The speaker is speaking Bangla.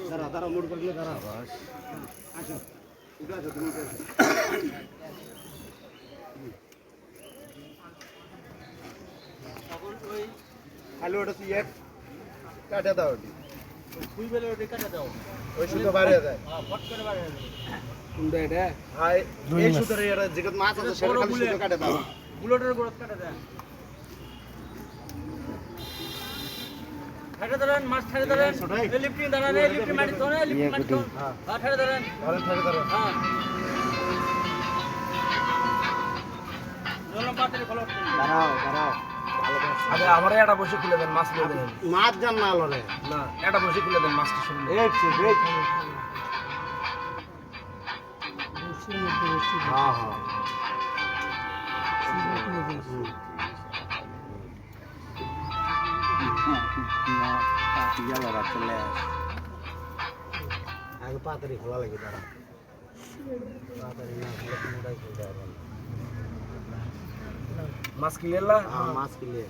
দাঁড়া দাঁড়া মুড় করলে দাঁড়া আসো ঠিক আছে তুমি খালি ওটা সিয়ে কাটা দাও ফুল বেলে ওটা কাটা দাও ওই সুতো বাইরে যায় হ্যাঁ ফট করে বাইরে যায় কোনটা এটা হাই এই সুতোর এর যেটা মাছ আছে সেটা খালি সুতো কাটা দাও বুলেটের গোড়া কাটা দাও ঠাড়ে ধরেন মাছ ঠাড়ে ধরেন এই লিফটিং দাঁড়ান এই লিফটিং মাটি ধরেন লিফটিং মাটি ধরেন হ্যাঁ ঠাড়ে ধরেন ঠাড়ে ধরেন হ্যাঁ জল পাতে খোলো দাঁড়াও দাঁড়াও আরে আমারে এটা বসে খুলে দেন মাছ খুলে দেন মাছ জান না লরে না এটা বসে খুলে দেন মাছটা শুনুন এই বসে হ্যাঁ হ্যাঁ আগে পাতারি খোলা লাগে তারা পাতারি না খোলা মুড়াই খুলতে হবে মাছ কিলেলা হ্যাঁ মাছ কিলে